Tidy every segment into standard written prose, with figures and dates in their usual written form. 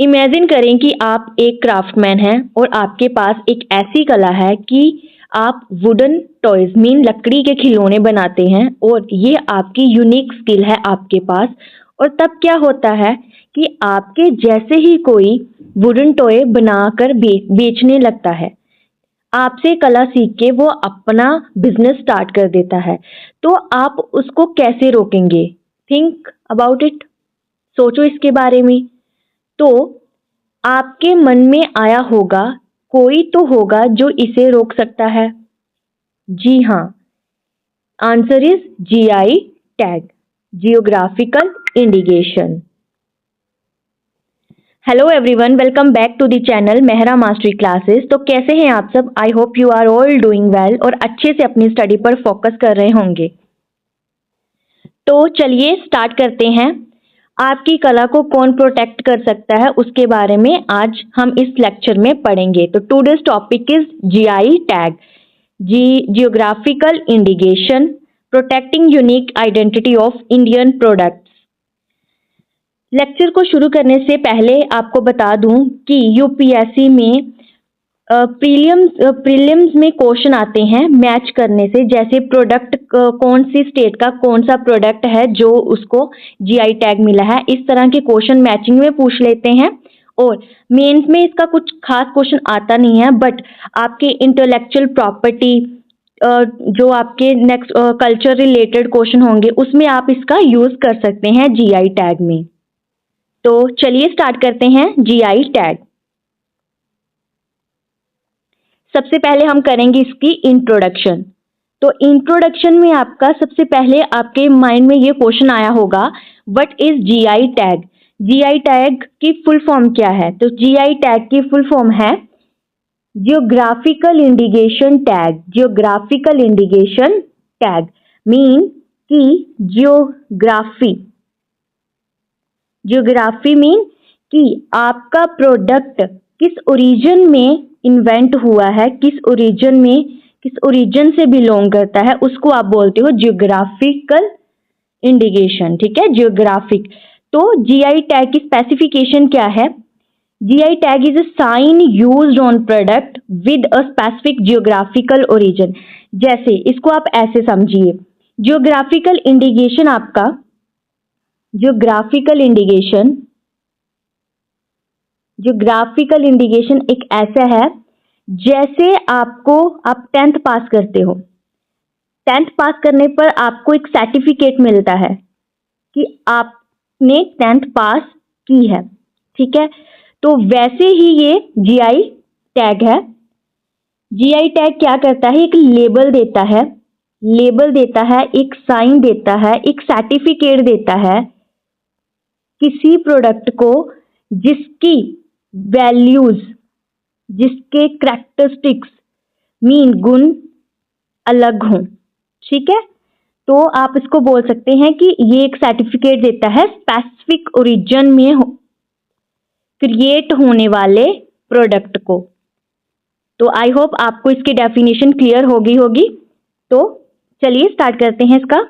Imagine करें कि आप एक क्राफ्टमैन हैं और आपके पास एक ऐसी कला है कि आप वुडन टॉयज मीन लकड़ी के खिलौने बनाते हैं और ये आपकी यूनिक स्किल है आपके पास। और तब क्या होता है कि आपके जैसे ही कोई वुडन टॉय बनाकर बेचने लगता है, आपसे कला सीख के वो अपना बिजनेस स्टार्ट कर देता है, तो आप उसको कैसे रोकेंगे? Think about it. सोचो इसके बारे में। तो आपके मन में आया होगा, कोई तो होगा जो इसे रोक सकता है। जी हाँ, answer is GI tag, geographical indication. Hello everyone, welcome back to the channel Mehra mastery classes. तो कैसे हैं आप सब? I hope you are all doing well और अच्छे से अपनी स्टडी पर फोकस कर रहे होंगे। तो चलिए स्टार्ट करते हैं। आपकी कला को कौन प्रोटेक्ट कर सकता है उसके बारे में आज हम इस लेक्चर में पढ़ेंगे। तो today's topic is GI tag, geographical indication, protecting unique identity of Indian products. Lecture को शुरू करने से पहले आपको बता दूं कि यूपीएससी में प्रीलिम्स में क्वेश्चन आते हैं मैच करने से, जैसे प्रोडक्ट कौन सी स्टेट का कौन सा प्रोडक्ट है जो उसको जीआई टैग मिला है, इस तरह के क्वेश्चन मैचिंग में पूछ लेते हैं। और मेंस में इसका कुछ खास क्वेश्चन आता नहीं है, बट आपके इंटेलेक्चुअल प्रॉपर्टी जो आपके नेक्स्ट कल्चर रिलेटेड क्वेश्चन होंगे उसमें आप इसका यूज कर सकते हैं जीआई टैग में। तो चलिए स्टार्ट करते हैं जीआई टैग। सबसे पहले हम करेंगे इसकी इंट्रोडक्शन। तो इंट्रोडक्शन में आपका सबसे पहले आपके माइंड में ये क्वेश्चन आया होगा, what is GI tag? GI tag की फुल फॉर्म क्या है? तो जीआई टैग की फुल फॉर्म है geographical indication tag. Geographical indication tag mean कि जियोग्राफी मीन कि आपका प्रोडक्ट किस ओरिजिन में इन्वेंट हुआ है, किस ओरिजिन से बिलोंग करता है, उसको आप बोलते हो जियोग्राफिकल इंडिकेशन। ठीक है, जियोग्राफिक। तो जीआई टैग की स्पेसिफिकेशन क्या है? GI tag is a sign used on product with a specific geographical origin। जैसे इसको आप ऐसे समझिए, जियोग्राफिकल इंडिकेशन आपका जियोग्राफिकल इंडिकेशन एक ऐसा है, जैसे आप 10th पास करते हो, 10th पास करने पर आपको एक सर्टिफिकेट मिलता है कि आपने 10th पास की है। ठीक है, तो वैसे ही ये जीआई टैग है। जीआई टैग क्या करता है? एक लेबल देता है, एक साइन देता है, एक सर्टिफिकेट देता है किसी प्रोडक्ट को जिसकी वैल्यूज, जिसके कैरेक्टरिस्टिक्स मीन गुण अलग हों। ठीक है, तो आप इसको बोल सकते हैं कि ये एक सर्टिफिकेट देता है स्पेसिफिक ओरिजिन में क्रिएट होने वाले प्रोडक्ट को। तो आई होप आपको इसकी डेफिनेशन क्लियर होगी। तो चलिए स्टार्ट करते हैं इसका।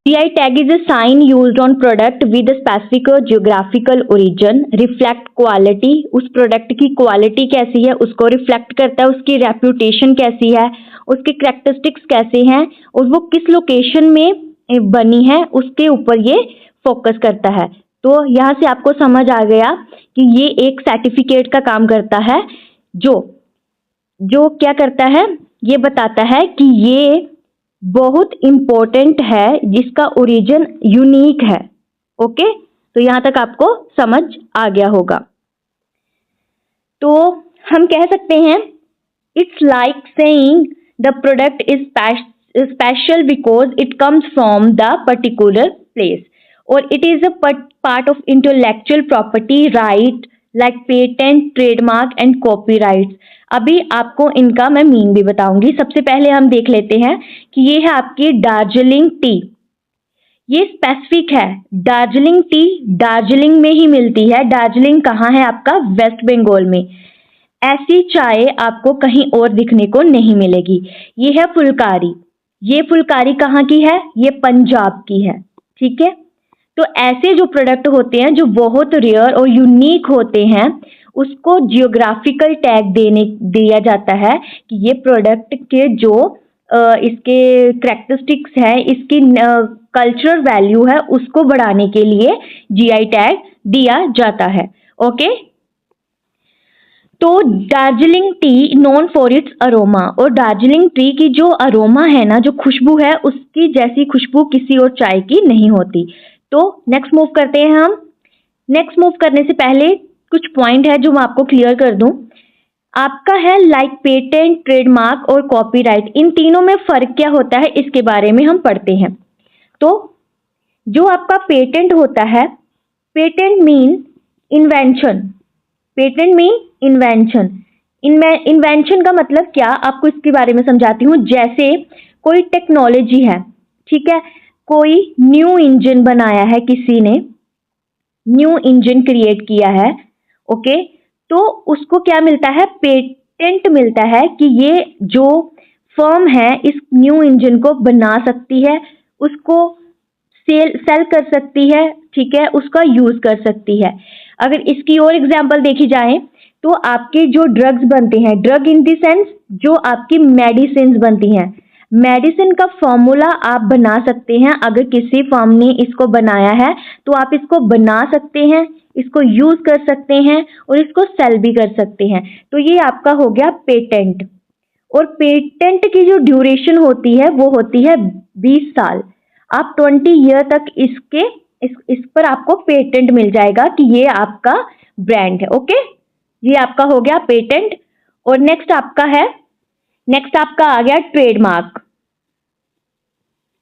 GI tag is a sign used on product with a specific geographical origin, reflect quality, उस प्रोडक्ट की क्वालिटी कैसी है उसको रिफ्लेक्ट करता है, उसकी रेप्यूटेशन कैसी है, उसके कैरेक्टरिस्टिक्स कैसे हैं और वो किस लोकेशन में बनी है उसके ऊपर ये फोकस करता है। तो यहाँ से आपको समझ आ गया कि ये एक सर्टिफिकेट का काम करता है, जो क्या करता है, ये बताता है कि ये बहुत इंपॉर्टेंट है, जिसका ओरिजिन यूनिक है। ओके, तो यहाँ तक आपको समझ आ गया होगा। तो हम कह सकते हैं it's like saying the product is special because it comes from the particular place और it is a part of intellectual property right like patent, trademark and copyrights. अभी आपको इनका मैं मीन भी बताऊंगी। सबसे पहले हम देख लेते हैं कि ये है आपकी दार्जिलिंग टी। ये स्पेसिफिक है, दार्जिलिंग टी दार्जिलिंग में ही मिलती है। दार्जिलिंग कहाँ है आपका? वेस्ट बंगाल में। ऐसी चाय आपको कहीं और दिखने को नहीं मिलेगी। ये है फुलकारी। ये फुलकारी कहाँ की है? ये पंजाब की है। ठीक है, तो ऐसे जो प्रोडक्ट होते हैं जो बहुत रेयर और यूनिक होते हैं, उसको जियोग्राफिकल टैग दिया जाता है कि ये प्रोडक्ट के जो इसके करेक्टरिस्टिक्स हैं, इसकी कल्चरल वैल्यू है, उसको बढ़ाने के लिए जीआई टैग दिया जाता है। ओके, तो Darjeeling T known for its aroma, और दार्जिलिंग टी की जो अरोमा है ना, जो खुशबू है, उसकी जैसी खुशबू किसी और चाय की नहीं होती। तो नेक्स्ट मूव करते हैं हम। नेक्स्ट मूव करने से पहले कुछ पॉइंट है जो मैं आपको क्लियर कर दूं। आपका है लाइक पेटेंट, ट्रेडमार्क और कॉपीराइट, इन तीनों में फर्क क्या होता है इसके बारे में हम पढ़ते हैं। तो जो आपका पेटेंट होता है, patent mean invention, patent mean invention. Invention का मतलब क्या, आपको इसके बारे में समझाती हूँ। जैसे कोई टेक्नोलॉजी है, ठीक है, कोई न्यू इंजन बनाया है, किसी ने न्यू इंजन क्रिएट किया है, ओके, तो उसको क्या मिलता है, पेटेंट मिलता है कि ये जो फर्म है इस न्यू इंजन को बना सकती है, उसको सेल कर सकती है, ठीक है, उसका यूज कर सकती है। अगर इसकी और एग्जांपल देखी जाए तो आपके जो ड्रग्स बनते हैं, ड्रग इन द सेंस जो आपकी मेडिसिन बनती हैं, मेडिसिन का फॉर्मूला आप बना सकते हैं। अगर किसी फर्म ने इसको बनाया है तो आप इसको बना सकते हैं, इसको यूज कर सकते हैं और इसको सेल भी कर सकते हैं। तो ये आपका हो गया पेटेंट। और पेटेंट की जो ड्यूरेशन होती है वो होती है 20 साल। आप 20 ईयर तक इस पर आपको पेटेंट मिल जाएगा कि ये आपका ब्रांड है। ओके, ये आपका हो गया पेटेंट। और नेक्स्ट आपका आ गया ट्रेडमार्क।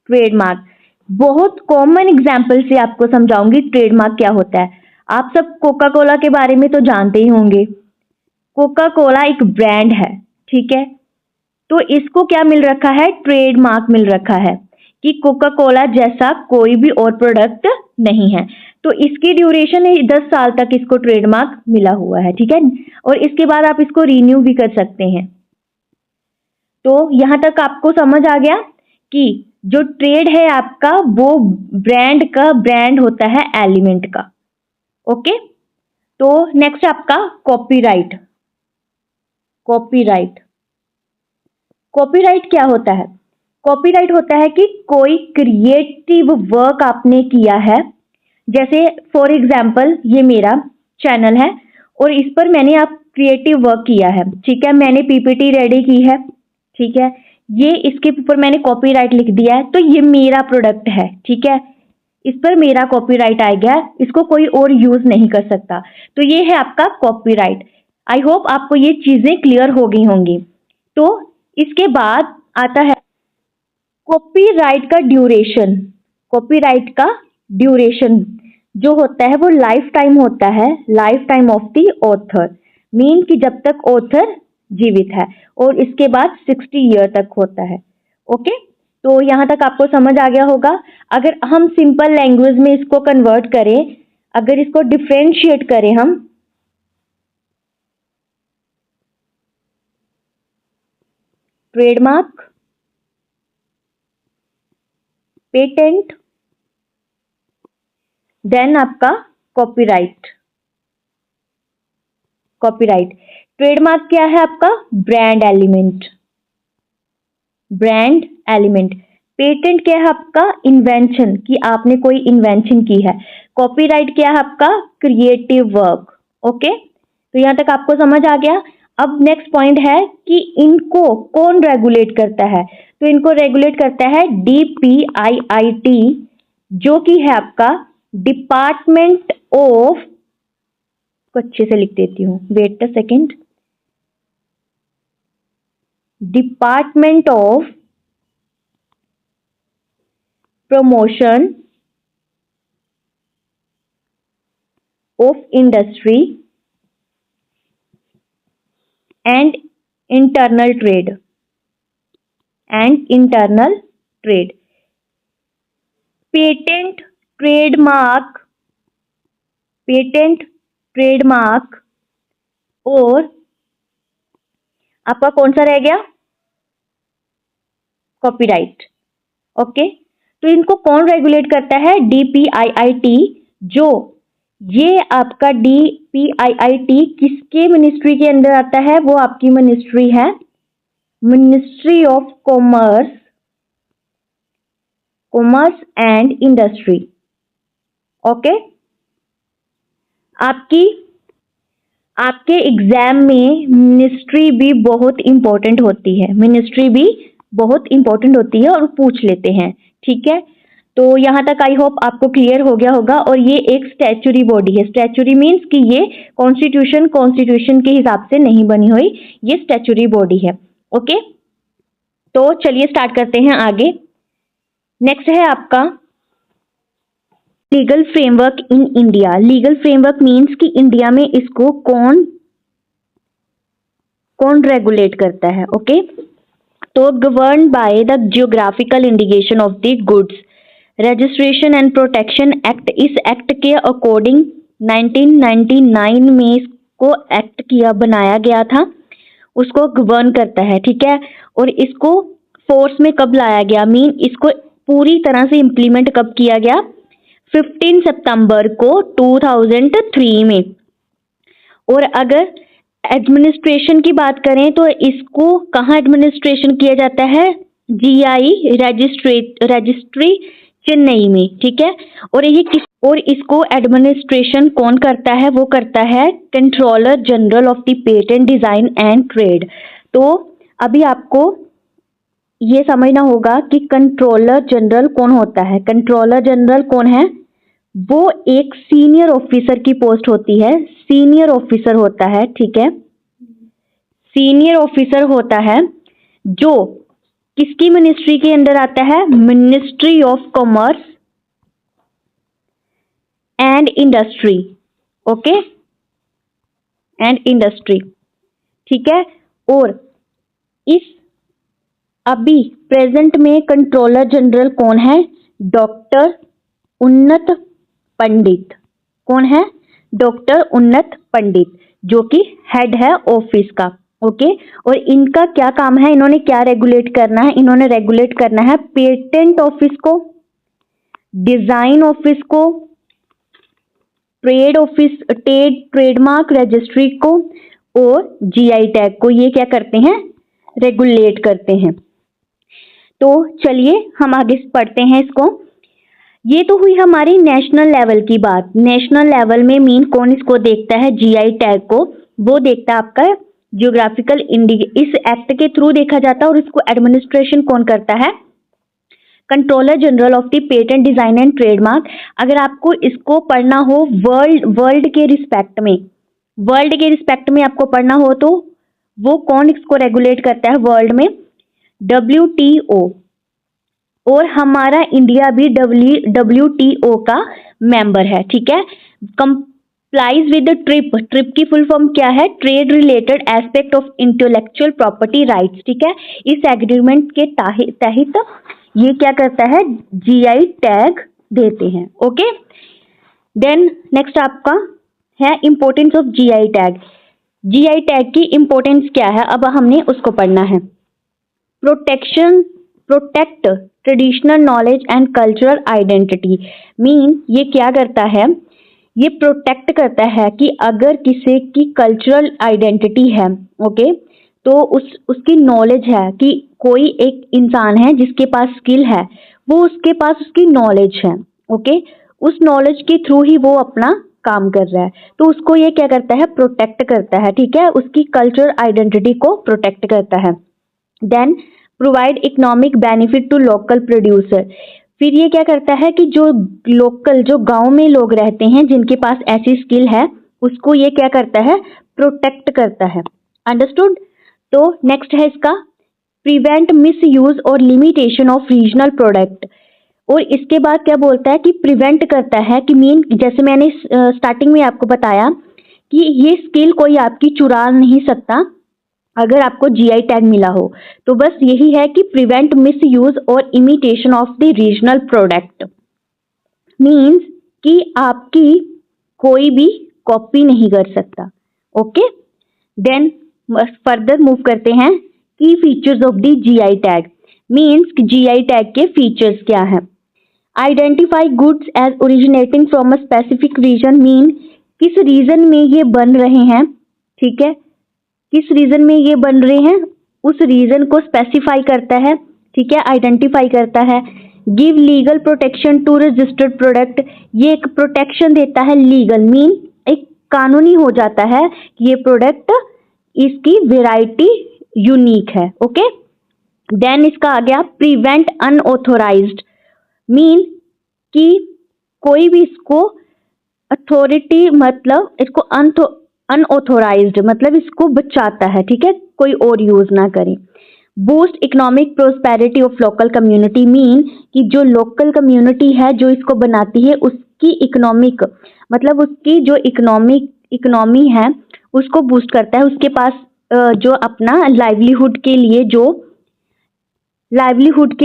ट्रेडमार्क बहुत कॉमन एग्जांपल से आपको समझाऊंगी ट्रेडमार्क क्या होता है। आप सब कोका कोला के बारे में तो जानते ही होंगे। कोका कोला एक ब्रांड है, ठीक है, तो इसको क्या मिल रखा है, ट्रेडमार्क मिल रखा है कि कोका कोला जैसा कोई भी और प्रोडक्ट नहीं है। तो इसकी ड्यूरेशन है 10 साल तक, इसको ट्रेडमार्क मिला हुआ है, ठीक है, और इसके बाद आप इसको रीन्यू भी कर सकते हैं। तो यहां तक आपको समझ आ गया कि जो ट्रेड है आपका वो ब्रांड होता है एलिमेंट का। ओके, तो नेक्स्ट आपका कॉपीराइट। कॉपीराइट कॉपीराइट क्या होता है, कॉपीराइट होता है कि कोई क्रिएटिव वर्क आपने किया है। जैसे फॉर एग्जाम्पल ये मेरा चैनल है और इस पर मैंने आप क्रिएटिव वर्क किया है, ठीक है, मैंने पीपीटी रेडी की है, ठीक है, ये इसके ऊपर मैंने कॉपीराइट लिख दिया है, तो ये मेरा प्रोडक्ट है, ठीक है, इस पर मेरा कॉपीराइट आ गया, इसको कोई और यूज नहीं कर सकता। तो ये है आपका कॉपीराइट। आई होप आपको ये चीजें क्लियर हो गई होंगी। तो इसके बाद आता है कॉपीराइट का ड्यूरेशन। कॉपीराइट का ड्यूरेशन जो होता है वो लाइफ टाइम होता है, life time of the author, mean कि जब तक ऑथर जीवित है, और इसके बाद 60 ईयर तक होता है। ओके, तो यहां तक आपको समझ आ गया होगा। अगर हम सिंपल लैंग्वेज में इसको कन्वर्ट करें, अगर इसको डिफ्रेंशिएट करें हम, ट्रेडमार्क, पेटेंट, देन आपका कॉपीराइट। कॉपीराइट ट्रेडमार्क क्या है आपका, brand element, brand element. Patent क्या है आपका, इन्वेंशन, कि आपने कोई इन्वेंशन की है। कॉपीराइट क्या है आपका, क्रिएटिव वर्क। ओके, तो यहां तक आपको समझ आ गया। अब नेक्स्ट पॉइंट है कि इनको कौन रेगुलेट करता है, तो इनको रेगुलेट करता है DPIIT, जो कि है आपका डिपार्टमेंट ऑफ, को अच्छे से लिख देती हूँ, wait a second, department of promotion of industry and internal trade, patent, trademark और आपका कौन सा रह गया, कॉपीराइट। ओके, तो इनको कौन रेगुलेट करता है? DPIIT। जो ये आपका DPIIT किसके मिनिस्ट्री के अंदर आता है? वो आपकी मिनिस्ट्री है ministry of commerce and industry. Okay, आपके एग्जाम में मिनिस्ट्री भी बहुत इंपॉर्टेंट होती है, मिनिस्ट्री भी बहुत इंपॉर्टेंट होती है और पूछ लेते हैं। ठीक है, तो यहाँ तक आई होप आपको क्लियर हो गया होगा। और ये एक स्टैच्यूरी बॉडी है। स्टैच्यूरी मीन्स कि ये कॉन्स्टिट्यूशन के हिसाब से नहीं बनी हुई, ये स्टैच्यूरी बॉडी है। ओके, तो चलिए स्टार्ट करते हैं आगे। नेक्स्ट है आपका legal framework in India. Legal framework means कि इंडिया में इसको कौन रेगुलेट करता है। ओके, तो govern by the geographical indication of the goods registration and protection act. इस एक्ट के अकॉर्डिंग 1999 में इसको एक्ट बनाया गया था, उसको गवर्न करता है। ठीक है, और इसको फोर्स में कब लाया गया? इसको पूरी तरह से इम्प्लीमेंट कब किया गया? 15 सितंबर को 2003 में। और अगर एडमिनिस्ट्रेशन की बात करें तो इसको कहाँ एडमिनिस्ट्रेशन किया जाता है? GI रजिस्ट्री चेन्नई में। ठीक है, और इसको एडमिनिस्ट्रेशन कौन करता है? वो करता है controller general of the patent design and trade. तो अभी आपको ये समझना होगा कि कंट्रोलर जनरल कौन होता है। कंट्रोलर जनरल कौन है? वो एक सीनियर ऑफिसर की पोस्ट होती है, सीनियर ऑफिसर होता है। ठीक है, सीनियर ऑफिसर होता है जो किसकी मिनिस्ट्री के अंदर आता है? Ministry of commerce and industry. Okay, and industry. ठीक है, और इस अभी प्रेजेंट में कंट्रोलर जनरल कौन है? डॉक्टर उन्नत पंडित। कौन है? डॉक्टर उन्नत पंडित, जो कि हेड है ऑफिस का। ओके, और इनका क्या काम है? इन्होंने क्या रेगुलेट करना है? इन्होंने रेगुलेट करना है पेटेंट ऑफिस को, डिजाइन ऑफिस को, ट्रेडमार्क रजिस्ट्री को और GI टैग को। ये क्या करते हैं? रेगुलेट करते हैं। तो चलिए हम आगे पढ़ते हैं इसको। ये तो हुई हमारी नेशनल लेवल की बात। नेशनल लेवल में कौन इसको देखता है? GI टैग को वो देखता है आपका जियोग्राफिकल इस एक्ट के थ्रू देखा जाता है। और इसको एडमिनिस्ट्रेशन कौन करता है? Controller general of the patent design and trademark. अगर आपको इसको पढ़ना हो वर्ल्ड के रिस्पेक्ट में आपको पढ़ना हो तो वो कौन इसको रेगुलेट करता है वर्ल्ड में? WTO। और हमारा इंडिया भी WTO का मेंबर है। ठीक है, कंप्लाइज विद द ट्रिप की फुल फॉर्म क्या है? Trade related aspect of intellectual property rights. ठीक है, इस एग्रीमेंट के तहत ये क्या करता है? GI टैग देते हैं। ओके, देन नेक्स्ट आपका है importance of GI tag. GI tag की इंपॉर्टेंस क्या है? अब हमने उसको पढ़ना है। Protect traditional knowledge and cultural identity. ये क्या करता है? ये प्रोटेक्ट करता है कि अगर किसी की कल्चरल आइडेंटिटी है, ओके, तो उसकी नॉलेज है कि कोई एक इंसान है जिसके पास स्किल है, वो उसके पास उसकी नॉलेज है। ओके, उस नॉलेज के थ्रू ही वो अपना काम कर रहा है, तो उसको ये क्या करता है? प्रोटेक्ट करता है। ठीक है, उसकी कल्चरल आइडेंटिटी को प्रोटेक्ट करता है। Then provide economic benefit to local producer. फिर ये क्या करता है कि जो गांव में लोग रहते हैं जिनके पास ऐसी स्किल है, उसको ये क्या करता है? प्रोटेक्ट करता है। अंडरस्टूड? तो नेक्स्ट है इसका प्रिवेंट मिस यूज और लिमिटेशन ऑफ रीजनल प्रोडक्ट। और इसके बाद क्या बोलता है कि प्रिवेंट करता है कि जैसे मैंने स्टार्टिंग में आपको बताया कि ये स्किल कोई आपकी चुरा नहीं सकता अगर आपको GI टैग मिला हो। तो बस यही है कि प्रिवेंट मिस यूज और imitation of the regional product. कि आपकी कोई भी कॉपी नहीं कर सकता। ओके, देन फर्दर मूव करते हैं की features of the GI tag. GI tag के फीचर्स क्या हैं? Identify goods as originating from a specific region mean किस रीजन में ये बन रहे हैं, ठीक है, किस रीजन में ये बन रहे हैं उस रीजन को स्पेसिफाई करता है, ठीक है, आइडेंटिफाई करता है। Give legal protection to registered product, ये एक प्रोटेक्शन देता है, लीगल मीन एक कानूनी हो जाता है कि ये प्रोडक्ट इसकी वेराइटी यूनिक है। ओके, देन इसका आ गया प्रिवेंट अनऑथोराइज्ड मीन कि कोई भी इसको अथॉरिटी मतलब इसको अनऑथोराइज्ड मतलब इसको बचाता है, ठीक है, कोई और यूज ना करे। Boost economic prosperity of local community mean कि जो लोकल कम्युनिटी है जो इसको बनाती है उसकी इकोनॉमिक मतलब उसकी जो इकोनॉमी है उसको बूस्ट करता है, उसके पास जो अपना लाइवलीहुड के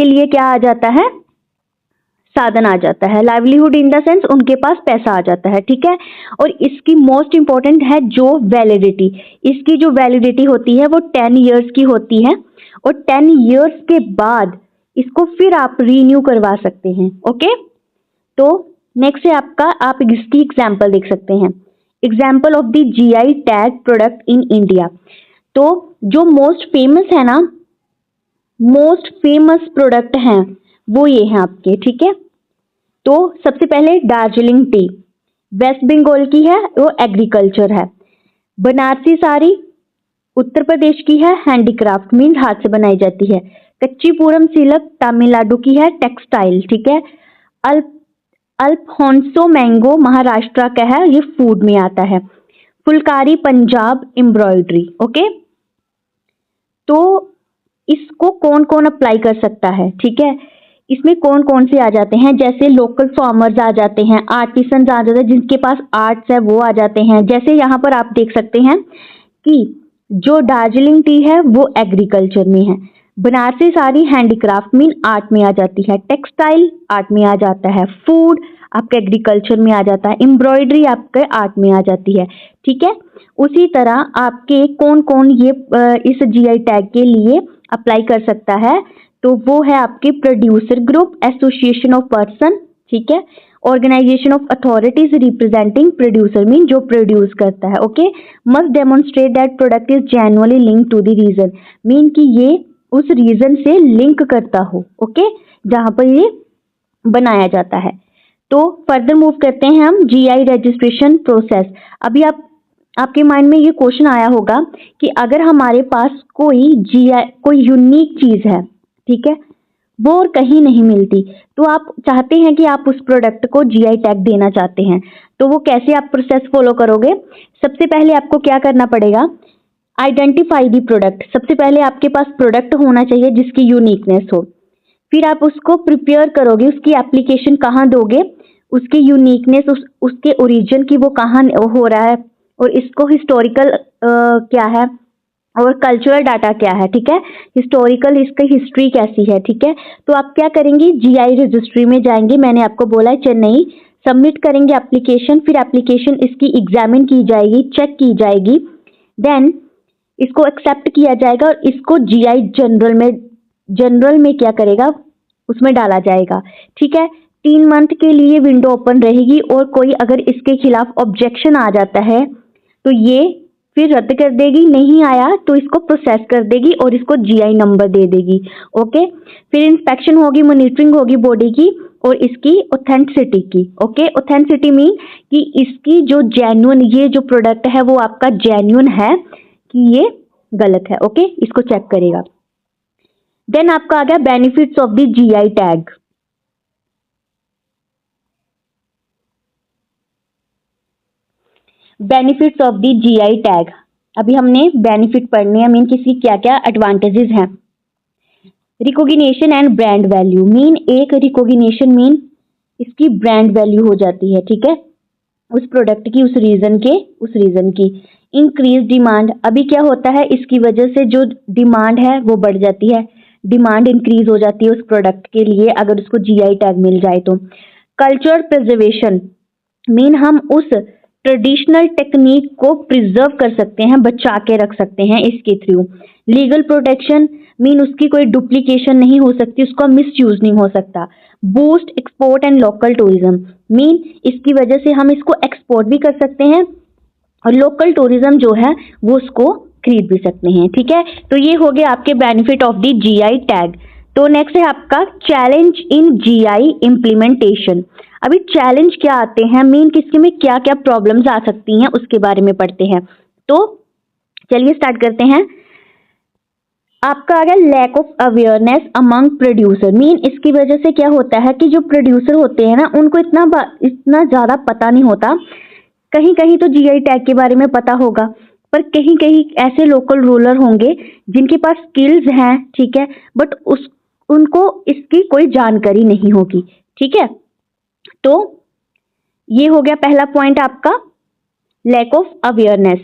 लिए क्या आ जाता है, साधन आ जाता है। लाइवलीहुड इन द सेंस उनके पास पैसा आ जाता है, ठीक है। और इसकी मोस्ट इंपॉर्टेंट है जो वैलिडिटी, इसकी जो वैलिडिटी होती है वो 10 इयर्स की होती है और 10 इयर्स के बाद इसको फिर आप रीन्यू करवा सकते हैं। ओके, तो नेक्स्ट है आपका, आप इसकी एग्जाम्पल देख सकते हैं, example of the GI tag product in India. तो जो मोस्ट फेमस है ना, मोस्ट फेमस प्रोडक्ट हैं वो ये हैं आपके, ठीक है। तो सबसे पहले दार्जिलिंग टी वेस्ट बंगाल की है, वो एग्रीकल्चर है। बनारसी साड़ी उत्तर प्रदेश की है, हैंडीक्राफ्ट मीन हाथ से बनाई जाती है। कच्चीपुरम सिल्क तमिलनाडु की है, टेक्सटाइल, ठीक है। अल्फोंसो मैंगो महाराष्ट्र का है, ये फूड में आता है। फुलकारी पंजाब एम्ब्रॉयडरी। ओके, तो इसको कौन कौन अप्लाई कर सकता है, ठीक है। इसमें कौन कौन से आ जाते हैं, जैसे लोकल फार्मर्स आ जाते हैं, आर्टिसंस आ जाते हैं, जिनके पास आर्ट्स है वो आ जाते हैं। जैसे यहाँ पर आप देख सकते हैं कि जो दार्जिलिंग टी है वो एग्रीकल्चर में है, Banarasi sari handicraft mean art में आ जाती है, टेक्सटाइल आर्ट में आ जाता है, फूड आपके एग्रीकल्चर में आ जाता है, एम्ब्रॉयडरी आपके आर्ट में आ जाती है, ठीक है। उसी तरह आपके कौन कौन ये इस जीआई टैग के लिए अप्लाई कर सकता है, तो वो है आपके producer group, association of person, ठीक है, organisation of authorities representing producer mean जो प्रोड्यूस करता है। Okay, must demonstrate that product is genuinely link to the region mean कि ये उस रीजन से लिंक करता हो, ओके, जहां पर ये बनाया जाता है। तो फर्दर मूव करते हैं हम जीआई रजिस्ट्रेशन प्रोसेस। अभी आपके माइंड में ये क्वेश्चन आया होगा कि अगर हमारे पास कोई यूनिक चीज है, ठीक है, वो और कहीं नहीं मिलती, तो आप चाहते हैं कि आप उस प्रोडक्ट को जीआई टैग देना चाहते हैं, तो वो कैसे आप प्रोसेस फॉलो करोगे। सबसे पहले आपको क्या करना पड़ेगा, आइडेंटिफाई दी प्रोडक्ट। सबसे पहले आपके पास प्रोडक्ट होना चाहिए जिसकी यूनिकनेस हो, फिर आप उसको प्रिपेयर करोगे, उसकी एप्लीकेशन कहाँ दोगे, उसकी यूनिकनेस उसके ओरिजिन की वो कहाँ हो रहा है, और इसको हिस्टोरिकल क्या है और कल्चरल डाटा क्या है, ठीक है, हिस्टोरिकल इसकी हिस्ट्री कैसी है, ठीक है। तो आप क्या करेंगे, जीआई रजिस्ट्री में जाएंगे, मैंने आपको बोला है चेन्नई, सबमिट करेंगे एप्लीकेशन, फिर एप्लीकेशन इसकी एग्जामिन की जाएगी, चेक की जाएगी, देन इसको एक्सेप्ट किया जाएगा और इसको जीआई जनरल में क्या करेगा, उसमें डाला जाएगा, ठीक है। 3 मंथ के लिए विंडो ओपन रहेगी और कोई अगर इसके खिलाफ ऑब्जेक्शन आ जाता है तो ये फिर रद्द कर देगी, नहीं आया तो इसको प्रोसेस कर देगी और इसको जीआई नंबर दे देगी। ओके, फिर इंस्पेक्शन होगी, मॉनिटरिंग होगी बॉडी की और इसकी ऑथेंटिसिटी की। ओके, ऑथेंटिसिटी मीन कि इसकी जो जेन्युइन ये जो प्रोडक्ट है वो आपका जेन्युइन है कि ये गलत है। ओके, इसको चेक करेगा। देन आपका आ गया benefits of the GI tag. Benefits of the GI tag, अभी हमने बेनिफिट पढ़ने हैं, मीन किसी क्या क्या एडवांटेजेस हैं। Recognition and brand value mean एक रिकॉग्निशन मीन इसकी ब्रांड वैल्यू हो जाती है, ठीक है, उस प्रोडक्ट की, उस रीजन की। इंक्रीज डिमांड, अभी क्या होता है, इसकी वजह से जो डिमांड है वो बढ़ जाती है, डिमांड इंक्रीज हो जाती है उस प्रोडक्ट के लिए अगर उसको जीआई टैग मिल जाए तो। कल्चर प्रिजर्वेशन मीन हम उस ट्रेडिशनल टेक्निक को प्रिजर्व कर सकते हैं, बचा के रख सकते हैं इसके थ्रू। लीगल प्रोटेक्शन मीन उसकी कोई डुप्लीकेशन नहीं हो सकती, उसका मिसयूज नहीं हो सकता। Boost export and local tourism, mean इसकी वजह से हम इसको एक्सपोर्ट भी कर सकते हैं और लोकल टूरिज्म जो है वो उसको खरीद भी सकते हैं। ठीक है, तो ये हो गया आपके benefit of the GI tag. तो नेक्स्ट है आपका चैलेंज इन जीआई इम्प्लीमेंटेशन। अभी चैलेंज क्या आते हैं, मीन किसके में क्या क्या प्रॉब्लम्स आ सकती हैं उसके बारे में पढ़ते हैं। तो चलिए स्टार्ट करते हैं। आपका आ गया lack of awareness among producer, mean इसकी वजह से क्या होता है कि जो प्रोड्यूसर होते हैं ना उनको इतना ज्यादा पता नहीं होता। कहीं कहीं तो जीआई टैग के बारे में पता होगा, पर कहीं कहीं ऐसे लोकल रूलर होंगे जिनके पास स्किल्स हैं, ठीक है, बट उनको इसकी कोई जानकारी नहीं होगी। ठीक है, तो ये हो गया पहला पॉइंट आपका, lack of awareness.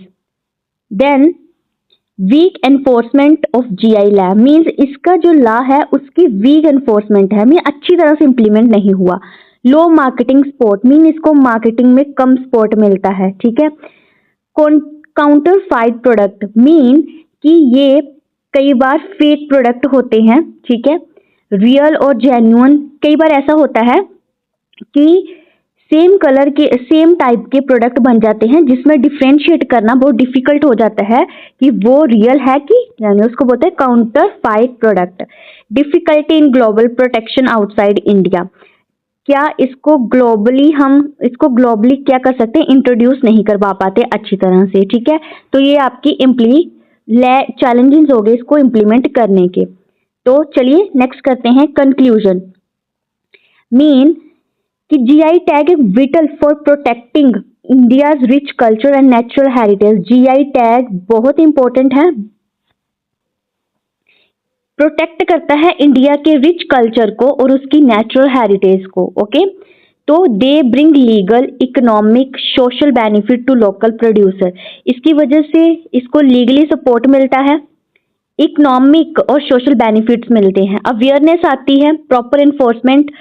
Then weak enforcement of GI law, means इसका जो लॉ है उसकी वीक एनफोर्समेंट है, मीन अच्छी तरह से इंप्लीमेंट नहीं हुआ। लो मार्केटिंग सपोर्ट, मीन इसको मार्केटिंग में कम सपोर्ट मिलता है। ठीक है, काउंटर फाइट प्रोडक्ट, मीन कि ये कई बार फेक प्रोडक्ट होते हैं। ठीक है, रियल और जेन्युइन, कई बार ऐसा होता है कि सेम कलर के सेम टाइप के प्रोडक्ट बन जाते हैं जिसमें डिफरेंशिएट करना बहुत डिफिकल्ट हो जाता है कि वो रियल है कि यानी उसको बोलते हैं counter fight product. Difficulty in global protection outside India, क्या इसको ग्लोबली क्या कर सकते हैं, इंट्रोड्यूस नहीं करवा पाते अच्छी तरह से। ठीक है, तो ये आपकी चैलेंजेस हो गए इसको इम्प्लीमेंट करने के। तो चलिए नेक्स्ट करते हैं कंक्लूजन। मीन कि GI tag is whittle for protecting India's rich culture and natural heritage. GI tag बहुत इंपॉर्टेंट है, प्रोटेक्ट करता है इंडिया के रिच कल्चर को और उसकी नेचुरल हेरिटेज को। ओके, तो they bring legal, economic, social benefit to local producer. इसकी वजह से इसको लीगली सपोर्ट मिलता है, इकोनॉमिक और सोशल बेनिफिट्स मिलते हैं, अवेयरनेस आती है, प्रॉपर एनफोर्समेंट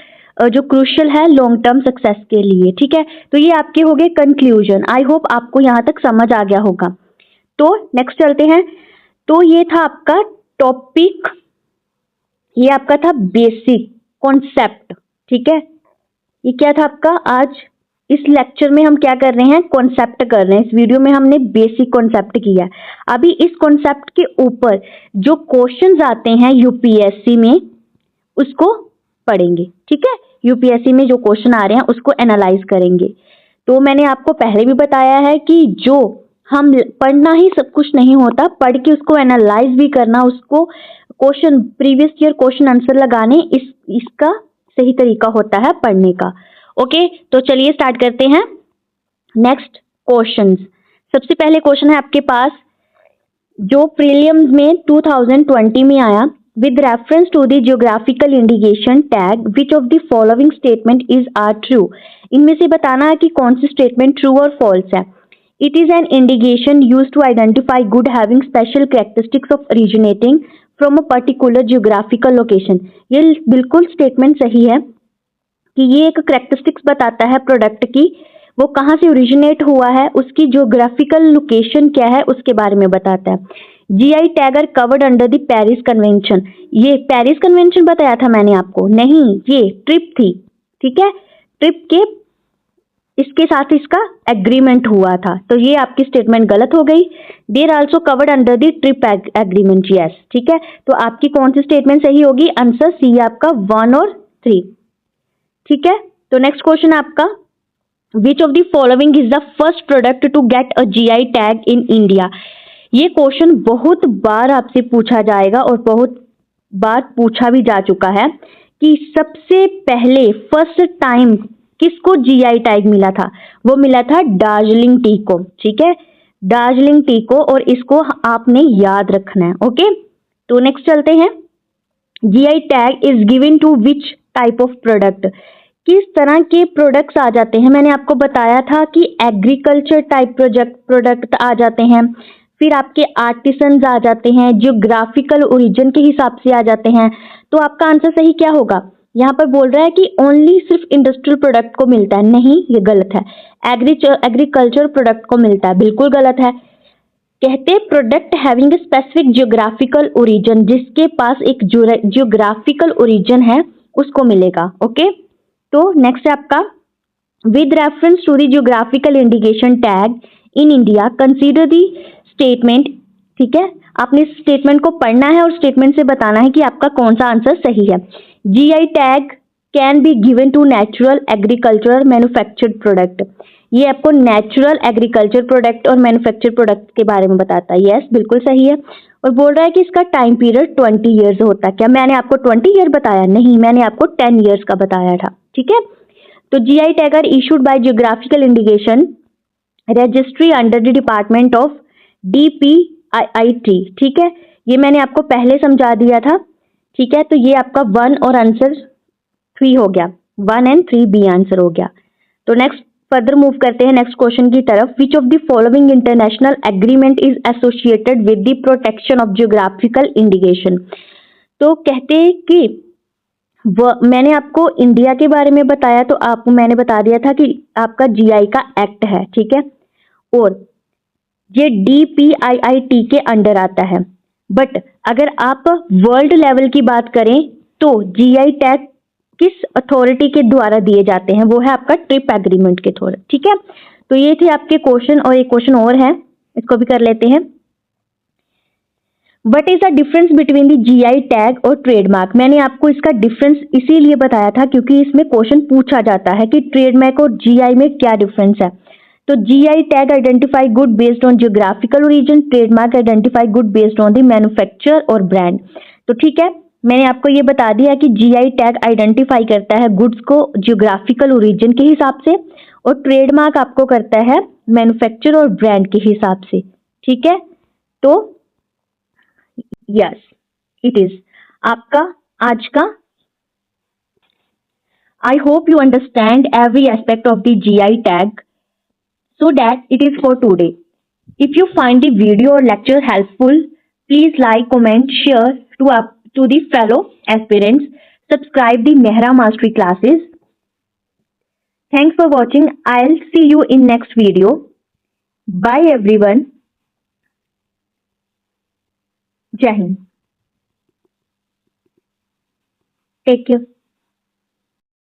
जो क्रूशियल है लॉन्ग टर्म सक्सेस के लिए। ठीक है, तो ये आपके हो गए कंक्लूजन। आई होप आपको यहाँ तक समझ आ गया होगा। तो नेक्स्ट चलते हैं। तो ये था आपका टॉपिक, ये आपका था बेसिक कॉन्सेप्ट। ठीक है, ये क्या था आपका, आज इस लेक्चर में हम क्या कर रहे हैं, कॉन्सेप्ट कर रहे हैं। इस वीडियो में हमने बेसिक कॉन्सेप्ट किया। अभी इस कॉन्सेप्ट के ऊपर जो क्वेश्चंस आते हैं यूपीएससी में उसको पढ़ेंगे। ठीक है, यूपीएससी में जो क्वेश्चन आ रहे हैं उसको एनालाइज करेंगे। तो मैंने आपको पहले भी बताया है कि जो हम पढ़ना ही सब कुछ नहीं होता, पढ़ के उसको एनालाइज भी करना, उसको question previous year question answer लगाने, इसका सही तरीका होता है पढ़ने का। ओके, तो चलिए स्टार्ट करते हैं नेक्स्ट क्वेश्चंस। सबसे पहले क्वेश्चन है आपके पास जो प्रीलिम्स में 2020 में आया, with reference to the geographical indication tag which of the following statement is are true। इनमें से बताना है कि कौन सी स्टेटमेंट ट्रू और फॉल्स है। It is an indication used to identify good having special characteristics of originating from a particular geographical location। ये बिल्कुल स्टेटमेंट सही है कि ये एक करेक्टरिस्टिक्स बताता है प्रोडक्ट की, वो कहाँ से ओरिजिनेट हुआ है, उसकी ज्योग्राफिकल लोकेशन क्या है उसके बारे में बताता है। GI tag are covered under the Paris convention. ये पेरिस कन्वेंशन बताया था मैंने आपको, नहीं ये ट्रिप थी। ठीक है, ट्रिप के इसके साथ इसका एग्रीमेंट हुआ था, तो ये आपकी स्टेटमेंट गलत हो गई। There also covered under the TRIPS agreement, yes. ठीक है, तो आपकी कौन सी स्टेटमेंट सही होगी, आंसर सी आपका 1 और 3। ठीक है, तो नेक्स्ट क्वेश्चन आपका, which of the following is the first product to get a GI tag in India. ये क्वेश्चन बहुत बार आपसे पूछा जाएगा और बहुत बार पूछा भी जा चुका है कि सबसे पहले फर्स्ट टाइम किसको जीआई टैग मिला था, वो मिला था दार्जिलिंग टी को। ठीक है, दार्जिलिंग टी को, और इसको आपने याद रखना है। ओके, तो नेक्स्ट चलते हैं। GI tag is given to which type of product, किस तरह के प्रोडक्ट्स आ जाते हैं। मैंने आपको बताया था कि एग्रीकल्चर टाइप प्रोडक्ट आ जाते हैं, फिर आपके आर्टिसंस आ जाते हैं, जियोग्राफिकल ओरिजिन के हिसाब से आ जाते हैं। तो आपका आंसर सही क्या होगा, यहाँ पर बोल रहा है कि ओनली सिर्फ इंडस्ट्रियल प्रोडक्ट को मिलता है, नहीं ये गलत है। एग्रीकल्चर प्रोडक्ट को मिलता है, बिल्कुल गलत है। कहते product having specific geographical origin, जिसके पास एक जियोग्राफिकल ओरिजिन है उसको मिलेगा। ओके, तो नेक्स्ट है आपका with reference to the geographical indication tag in India, consider the statement। ठीक है, आपने इस स्टेटमेंट को पढ़ना है और स्टेटमेंट से बताना है कि आपका कौन सा आंसर सही है। GI tag can be given to natural agriculture manufactured product. ये आपको नेचुरल एग्रीकल्चर प्रोडक्ट और मैन्युफैक्चर प्रोडक्ट के बारे में बताता है। यस, बिल्कुल सही है। और बोल रहा है कि इसका टाइम पीरियड 20 ईयर्स होता है। क्या मैंने आपको 20 ईयर बताया? नहीं, मैंने आपको 10 ईयर्स का बताया था। ठीक है, तो GI tag are issued by geographical indication registry under the department of DPIIT। ठीक है, ये मैंने आपको पहले समझा दिया था। ठीक है, तो ये आपका 1 और आंसर 3 हो गया, 1 एंड 3 बी आंसर हो गया। तो नेक्स्ट फर्दर मूव करते हैं नेक्स्ट क्वेश्चन की तरफ। विच of the following international agreement is associated with the protection of geographical indication. तो कहते हैं कि मैंने आपको इंडिया के बारे में बताया, तो आपको मैंने बता दिया था कि आपका जीआई का एक्ट है। ठीक है, और ये DPIIT के अंडर आता है। बट अगर आप वर्ल्ड लेवल की बात करें तो जीआई टैग किस अथॉरिटी के द्वारा दिए जाते हैं? वो है आपका ट्रिप एग्रीमेंट के थ्रू। ठीक है, तो ये थे आपके क्वेश्चन, और एक क्वेश्चन और है, इसको भी कर लेते हैं। What is the difference between the GI tag और ट्रेडमार्क। मैंने आपको इसका डिफरेंस इसीलिए बताया था क्योंकि इसमें क्वेश्चन पूछा जाता है कि ट्रेडमार्क और जीआई में क्या डिफरेंस है। तो GI tag identify good based on geographical origin, trademark identify good based on the manufacture और ब्रांड। तो ठीक है, मैंने आपको ये बता दिया कि जीआई टैग आइडेंटिफाई करता है गुड्स को जियोग्राफिकल ओरिजिन के हिसाब से, और ट्रेडमार्क आपको करता है मैन्युफैक्चर और ब्रांड के हिसाब से। ठीक है, तो यस इट इज आपका आज का। आई hope you understand every aspect of the GI tag, so that it is for today. If you find the video or lecture helpful, please like, comment, share to the fellow aspirants. Subscribe the Mehra Mastery classes. Thanks for watching. I'll see you in next video. Bye everyone. Jai Hind. Take care.